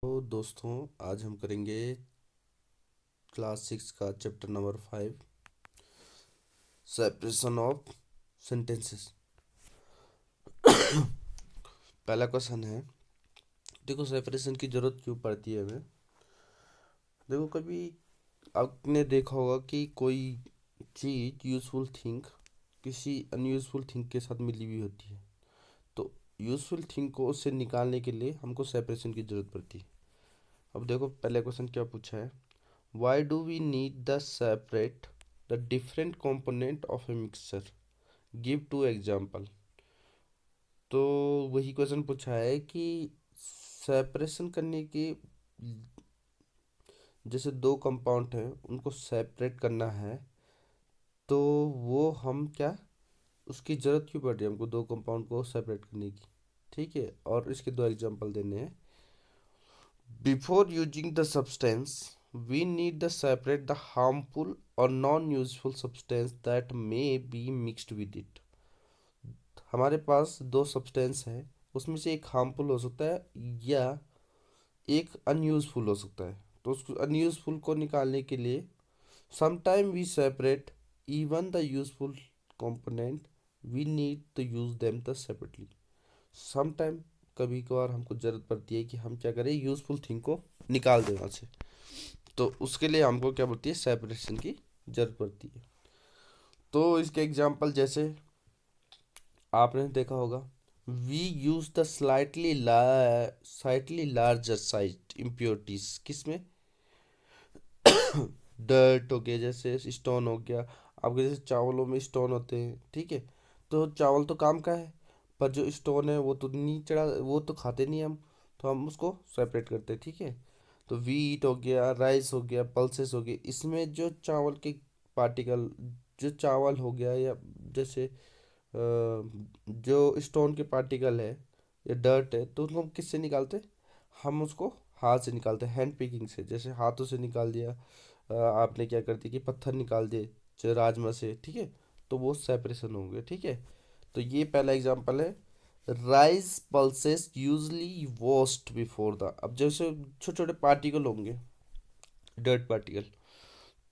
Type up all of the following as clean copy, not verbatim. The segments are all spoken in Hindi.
तो दोस्तों, आज हम करेंगे क्लास 6 का chapter number 5, separation of sentences. पहला क्वेश्चन है, देखो सेपरेशन की ज़रूरत क्यों पड़ती है हमें। देखो, कभी आपने देखा होगा कि कोई चीज़ यूज़फुल थिंग किसी अनयूज़फुल थिंग के साथ मिली हुई होती है, तो यूज़फुल थिंग को उससे निकालने के लिए हमको सेपरेशन की ज़रूरत पड़ती है। अब देखो, पहले क्वेश्चन क्या पूछा है, why do we need the separate the different component of a mixture, give two example। तो वही क्वेश्चन पूछा है कि सेपरेशन करने की, जैसे दो कंपाउंड हैं उनको सेपरेट करना है, तो वो हम क्या, उसकी ज़रूरत क्यों पड़ रही है हमको दो कंपाउंड को सेपरेट करने की। ठीक है, और इसके दो एग्जांपल देने हैं। Before using the substance, we need to separate the harmful or non-useful substance that may be mixed with it। हमारे पास दो सब्सटेंस है, उसमें से एक हार्मफुल हो सकता है या एक अनयूजफुल हो सकता है। तो उस अनयूजफुल को निकालने के लिए sometime we separate even the useful component, we need to use them the separately. Sometime, कभी कभार हमको ज़रूरत पड़ती है कि हम क्या करें, यूज़फुल थिंग को निकाल दें वहाँ से। तो उसके लिए हमको क्या पड़ती है, सेपरेशन की ज़रूरत पड़ती है। तो इसके एग्जांपल जैसे आपने देखा होगा, we use the slightly larger size impurities, किसमें, डर्ट हो गया, जैसे स्टोन हो गया। आपके जैसे चावलों में स्टोन होते हैं, ठीक है, तो चावल तो काम का है, पर जो स्टोन है वो तो नहीं चढ़ा, वो तो खाते नहीं हम, तो हम उसको सेपरेट करते हैं। ठीक है, तो वीट हो गया, राइस हो गया, पल्सेस हो गए, इसमें जो चावल के पार्टिकल, जो चावल हो गया, या जैसे जो स्टोन के पार्टिकल है या डर्ट है, तो उनको हम किससे निकालते हैं, हम उसको हाथ से निकालते हैं, हैंड पिकिंग से। जैसे हाथों से निकाल दिया, आपने क्या कर दिया कि पत्थर निकाल दिए जो राजमा से, ठीक है, तो वो सेपरेशन होंगे। ठीक है, तो ये पहला एग्जांपल है, rice pulses usually washed before the. अब जैसे छोटे छोटे पार्टिकल होंगे, डर्ट पार्टिकल,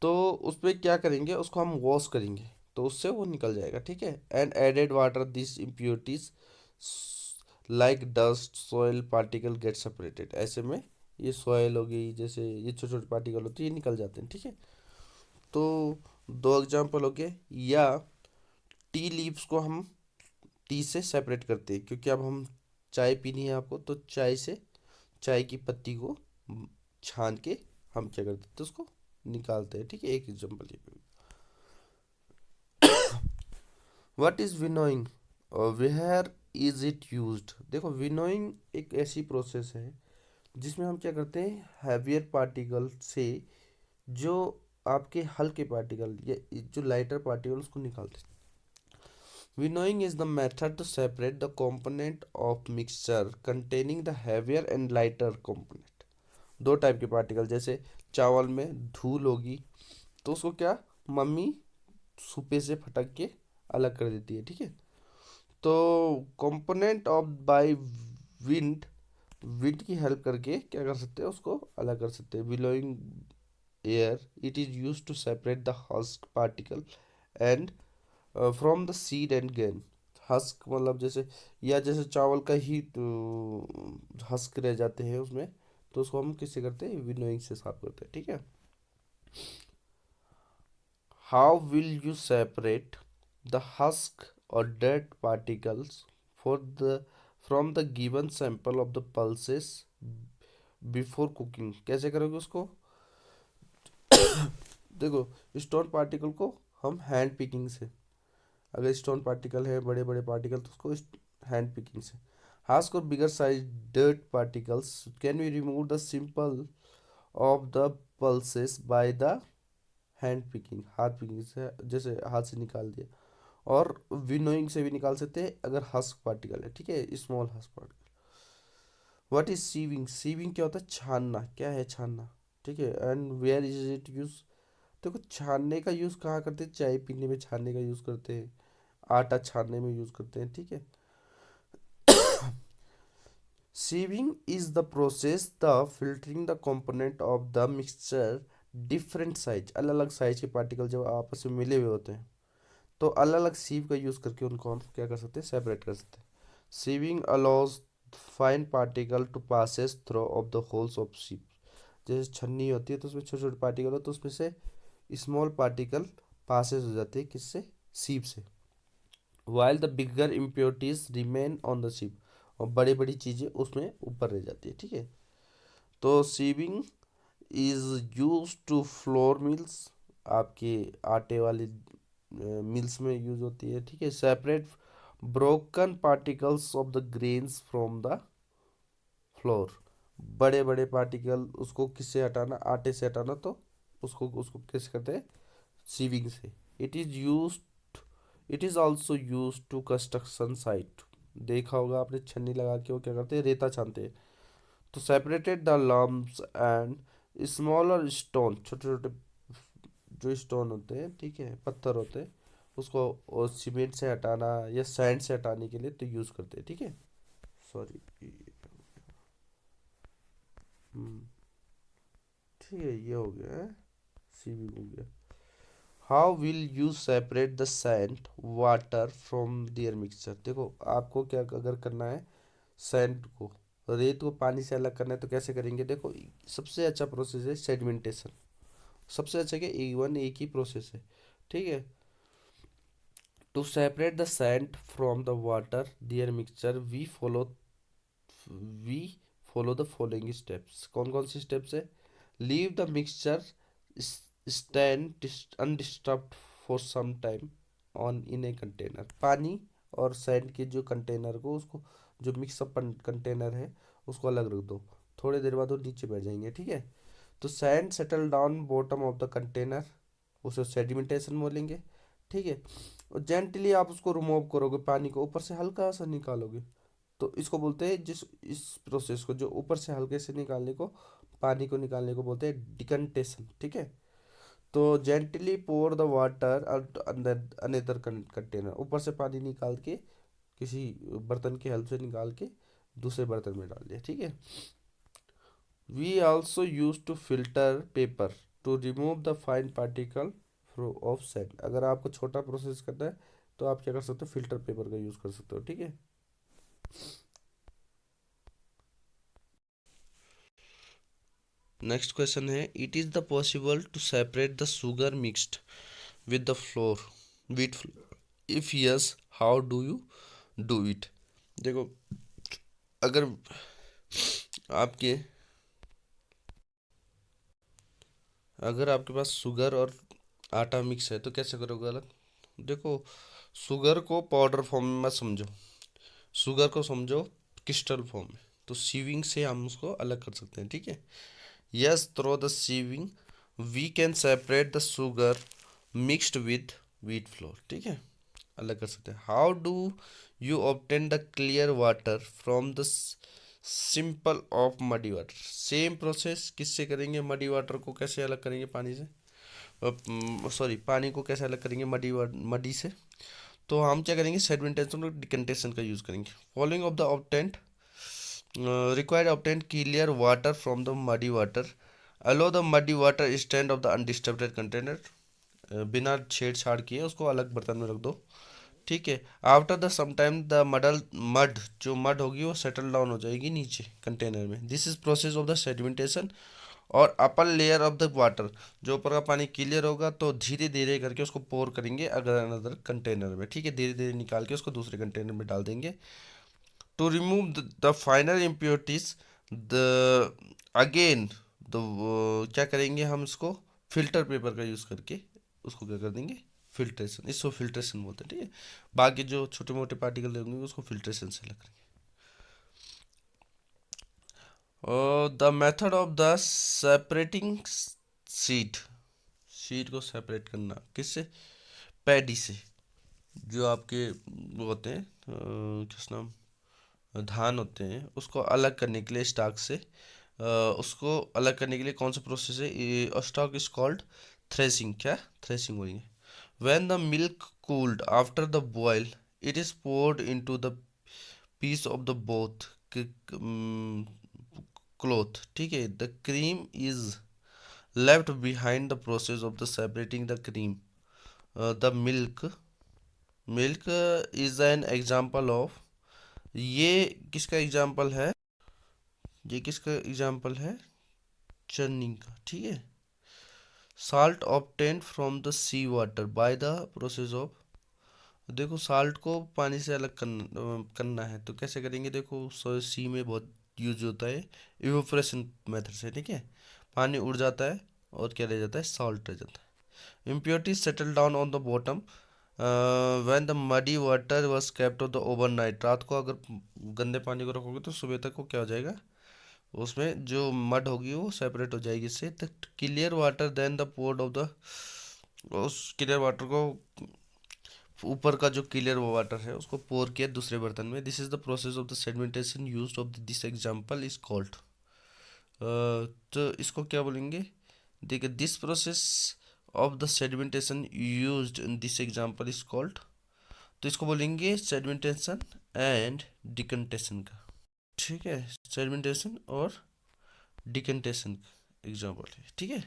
तो उस पर क्या करेंगे, उसको हम वॉश करेंगे, तो उससे वो निकल जाएगा। ठीक है, and added water this impurities like dust soil particle get separated. ऐसे में ये सॉइल हो गई, जैसे ये छोटे छोटे पार्टिकल होते हैं, ये निकल जाते हैं। ठीक है, तो दो एग्जांपल हो गए। या टी लीव्स को हम टी से सेपरेट करते हैं, क्योंकि अब हम चाय पीनी है आपको, तो चाय से चाय की पत्ती को छान के हम क्या करते हैं, तो उसको निकालते हैं। ठीक है, एक एग्जांपल ये भी। What is winnowing, where is it used. देखो, विनोइंग एक ऐसी प्रोसेस है जिसमें हम क्या करते हैं, हैवियर पार्टिकल से जो आपके हल्के पार्टिकल या जो लाइटर पार्टिकल उसको निकालते हैं। Winnowing is the method to separate the component of mixture containing the heavier and lighter component। दो टाइप के पार्टिकल, जैसे चावल में धूल होगी, तो उसको क्या, मम्मी सुपे से फटक के अलग कर देती है। ठीक है, तो component of by wind, wind की हेल्प करके क्या कर सकते हैं, उसको अलग कर सकते हैं। Blowing air, it is use to separate the husk particle and from the seed and grain. Husk मतलब जैसे, या जैसे चावल का ही हस्क रह जाते हैं उसमें, तो उसको हम किससे करते हैं, विनोइंग से साफ करते हैं। ठीक है, how will you separate the husk or dead particles for the from the given sample of the pulses before cooking। कैसे करोगे उसको, देखो, स्टोन पार्टिकल को हम हैंड पिकिंग से, अगर स्टोन पार्टिकल है बड़े बड़े पार्टिकल, तो उसको हैंड पिकिंग से। हस्क और bigger size dirt particles can be remove the simple of the pulses by the hand picking, हाथ पिकिंग से, जैसे हाथ से निकाल दिया। और विनोइंग से भी निकाल सकते हैं अगर हस्क पार्टिकल है। ठीक है, small husk particle. What is sieving, sieving क्या होता है, छानना, क्या है छानना। ठीक है, and where is it use. देखो, छानने का यूज़ कहाँ करते हैं, चाय पीने में छानने का यूज़ करते हैं, आटा छानने में यूज़ करते हैं। ठीक है, Sieving is the process the filtering the component of the mixture different size, अलग अलग साइज के पार्टिकल जब आपस में मिले हुए होते हैं तो अलग अलग सीव का यूज़ करके उनको हम क्या कर सकते हैं, सेपरेट कर सकते हैं। Sieving allows fine particle to passes through of the holes of sieve. जैसे छन्नी होती है तो उसमें छोटे छोटे पार्टिकल हो तो उसमें से स्मॉल पार्टिकल पासेस हो जाते हैं किससे, सीव से। While the bigger impurities remain on the सीव, और बड़ी बड़ी चीज़ें उसमें ऊपर रह जाती है, ठीक है। तो sieving is use to flour mills, आपके आटे वाली मिल्स में यूज होती है, ठीक है। Separate broken particles of the grains from the floor, बड़े बड़े पार्टिकल उसको किससे हटाना, आटे से हटाना, तो उसको उसको कैसे करते हैं, सीविंग से। It is use, it is also use to construction site, देखा होगा आपने छन्नी लगा के वो क्या करते हैं, रेता छानते हैं। तो separated the lumps and smaller stone, छोटे छोटे जो स्टोन होते हैं, ठीक है, पत्थर होते हैं, उसको और सीमेंट से हटाना या सैंड से हटाने के लिए तो यूज़ करते हैं, ठीक है। सॉरी, ठीक है, ये हो गया है, सीविंग हो गया। How will you separate the sand water from their mixture, देखो आपको क्या अगर करना है, सैंड को, रेत को पानी से अलग करना है तो कैसे करेंगे, देखो सबसे अच्छा प्रोसेस है सेडिमेंटेशन, सबसे अच्छा क्या, एक ही प्रोसेस है, ठीक है। To separate the sand from the water their mixture we follow the following steps, कौन कौन सी स्टेप्स है। Leave the mixture stand undisturbed for some time on in a container, पानी और सैंड के जो कंटेनर को, उसको जो मिक्सअप कंटेनर है उसको अलग रख दो, थोड़ी देर बाद वो नीचे बैठ जाएंगे, ठीक है। तो sand settle down bottom of the container, उसे सेडिमेंटेशन बोलेंगे, ठीक है। और जेंटली आप उसको रिमूव करोगे, पानी को ऊपर से हल्का सा निकालोगे, तो इसको बोलते हैं, जिस इस प्रोसेस को जो ऊपर से हल्के से निकालने को, पानी को निकालने को बोलते हैं डिकंटेशन, ठीक है। तो gently pour the water another container, ऊपर से पानी निकाल के किसी बर्तन की हेल्प से निकाल के दूसरे बर्तन में डाल दिया, ठीक है। We also use to filter paper to remove the fine particle of sand, अगर आपको छोटा प्रोसेस करना है तो आप क्या कर सकते हो, फिल्टर पेपर का यूज़ कर सकते हो, ठीक है। नेक्स्ट क्वेश्चन है, it is the possible to separate the sugar mixed with the flour wheat flour, if yes how do you do it. देखो अगर आपके अगर आपके पास शुगर और आटा मिक्स है तो कैसे करोगे अलग, देखो शुगर को पाउडर फॉर्म में मत समझो, शुगर को समझो क्रिस्टल फॉर्म में, तो सीविंग से हम उसको अलग कर सकते हैं, ठीक है। Yes, through the sieving we can separate the sugar mixed with wheat flour, ठीक है, अलग कर सकते हैं। How do you obtain the clear water from the simple of muddy water, same process किससे करेंगे, मडी वाटर को कैसे अलग करेंगे पानी से, सॉरी पानी को कैसे अलग करेंगे मडी से, तो हम क्या करेंगे, सेडिमेंटेशन और डिकंटेशन का यूज़ करेंगे। Following of the obtain required obtain clear water from the muddy water, allow the muddy water stand of the undisturbed container, बिना छेड़छाड़ किए उसको अलग बर्तन में रख दो, ठीक है। After the sometime the mud जो मड होगी वो सेटल डाउन हो जाएगी नीचे कंटेनर में, this is process of the sedimentation. और upper layer of the water, जो ऊपर का पानी क्लियर होगा तो धीरे धीरे करके उसको पोर करेंगे अगर अनदर कंटेनर में, ठीक है, धीरे धीरे निकाल के उसको दूसरे कंटेनर में डाल देंगे। To remove the final impurities the again the क्या करेंगे हम इसको, फिल्टर पेपर का यूज़ करके उसको क्या कर देंगे, फिल्ट्रेशन, इसको फिल्ट्रेशन बोलते हैं, ठीक है। बाकी जो छोटे मोटे पार्टिकल होंगे उसको फिल्ट्रेशन से अलग करेंगे। The method of the separating seed, seed को सेपरेट करना किससे, पैडी से, जो आपके वो होते हैं किस नाम, धान होते हैं, उसको अलग करने के लिए स्टॉक से, उसको अलग करने के लिए कौन सा प्रोसेस है, स्टॉक इज कॉल्ड थ्रेसिंग, क्या थ्रेसिंग बोलेंगे। When the milk cooled after the boil it is poured into the piece of the both cloth, ठीक है। The cream is left behind the process of the separating the cream. The milk is an example of, ये किसका एग्जाम्पल है, ये किसका एग्जाम्पल है, चर्निंग का, ठीक है। Salt obtained from the sea water by the process of, देखो साल्ट को पानी से अलग करना है तो कैसे करेंगे, देखो सी में बहुत यूज होता है इवोपरेशन मेथड से, ठीक है। पानी उड़ जाता है और क्या रह जाता है, सॉल्ट रह जाता है। Impurities settle down on the bottom when the muddy water was kept of the overnight, रात को अगर गंदे पानी को रखोगे तो सुबह तक वो क्या हो जाएगा, उसमें जो मड होगी वो सेपरेट हो जाएगी इससे। The clear water then the poured of the, उस क्लियर वाटर को, ऊपर का जो क्लियर वाटर है उसको पोर किया दूसरे बर्तन में। This is the process of the sedimentation used of this example is called, तो इसको क्या बोलेंगे, देखिए this process of the sedimentation used in this example is called, तो इसको बोलेंगे सेडिमेंटेशन एंड डिकन्टेशन का, ठीक है। सेडिमेंटेशन और डिकन्टेशन एग्जांपल है, ठीक है।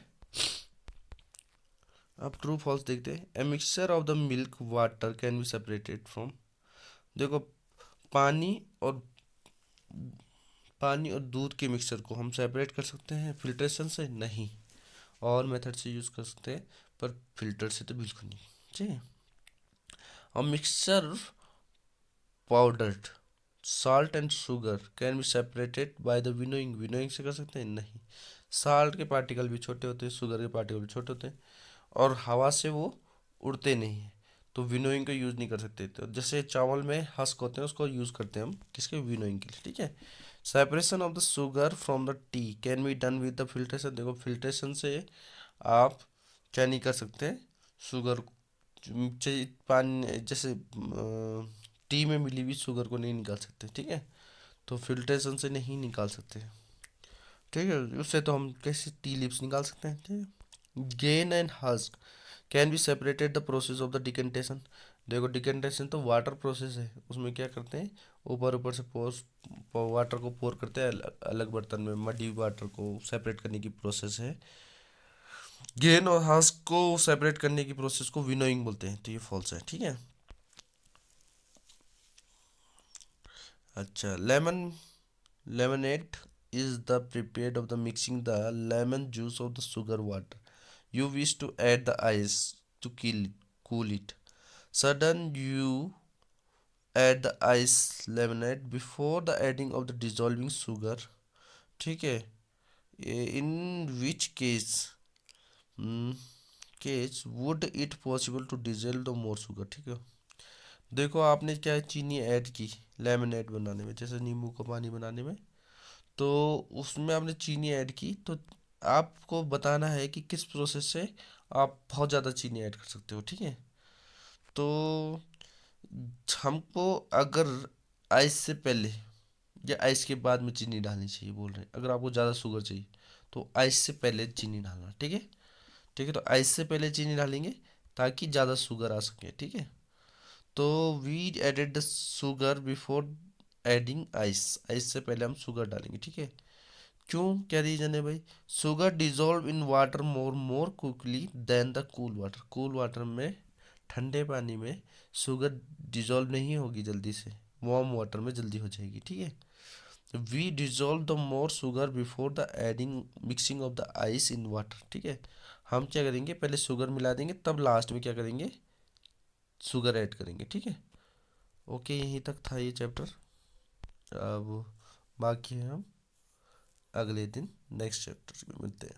अब ट्रू फॉल्स देखते हैं। A mixture of the milk water can be separated from, देखो पानी और दूध के मिक्सचर को हम सेपरेट कर सकते हैं फिल्ट्रेशन से, नहीं, और मेथड से यूज़ कर सकते हैं पर फिल्टर से तो बिल्कुल नहीं, ठीक है। और mixture powdered salt and sugar can be separated by the winnowing, winnowing से कर सकते हैं, नहीं, साल्ट के पार्टिकल भी छोटे होते हैं, शुगर के पार्टिकल भी छोटे होते हैं और हवा से वो उड़ते नहीं हैं, तो विनोइंग का यूज़ नहीं कर सकते। तो जैसे चावल में हस्क होते हैं उसको यूज़ करते हैं हम किसके, विनोइंग के लिए, ठीक है। Separation of the sugar from the T can be done with the filtration, देखो फिल्ट्रेशन से आप क्या नहीं कर सकते, शुगर पानी जैसे टी में मिली हुई शुगर को नहीं निकाल सकते, ठीक है। तो फिल्ट्रेशन से नहीं निकाल सकते, ठीक है। उससे तो हम कैसे टी लिप्स निकाल सकते हैं, ठीक है। Gain and husk can be separated the process of the decantation, देखो डिकेंटेशन तो वाटर प्रोसेस है, उसमें क्या करते हैं, ऊपर ऊपर से वाटर को पोर करते हैं अलग बर्तन में, मडी वाटर को सेपरेट करने की प्रोसेस है। गेन और हस्क को सेपरेट करने की प्रोसेस को विनोइंग बोलते हैं, तो ये फॉल्स है, ठीक है। अच्छा, lemonade is the prepared of the mixing the lemon juice of the sugar water, you wish to add the ice to cool it, sudden you add the ice lemonade before the adding of the dissolving sugar, ठीक है। in which case would it possible to dissolve the more sugar, ठीक है। देखो आपने क्या है, चीनी ऐड की लेमनेड बनाने में, जैसे नींबू का पानी बनाने में, तो उसमें आपने चीनी ऐड की, तो आपको बताना है कि किस प्रोसेस से आप बहुत ज़्यादा चीनी ऐड कर सकते हो, ठीक है। तो हमको अगर आइस से पहले या आइस के बाद में चीनी डालनी चाहिए बोल रहे हैं, अगर आपको ज़्यादा शुगर चाहिए तो आइस से पहले चीनी डालना, ठीक है। ठीक है, तो आइस से पहले चीनी डालेंगे ताकि ज़्यादा शुगर आ सके, ठीक है। तो we added the sugar before adding ice, ice से पहले हम शुगर डालेंगे, ठीक है। क्यों, क्या रीजन है भाई, sugar dissolve in water more quickly than the cool water, cool water में, ठंडे पानी में शुगर डिजोल्व नहीं होगी जल्दी से, वार्म वाटर में जल्दी हो जाएगी, ठीक है। We dissolve the more sugar before the adding mixing of the ice in water, ठीक है। हम क्या करेंगे, पहले शुगर मिला देंगे तब लास्ट में क्या करेंगे, शुगर ऐड करेंगे, ठीक है। ओके, यहीं तक था ये चैप्टर। अब बाकी है हम अगले दिन नेक्स्ट चैप्टर में मिलते हैं।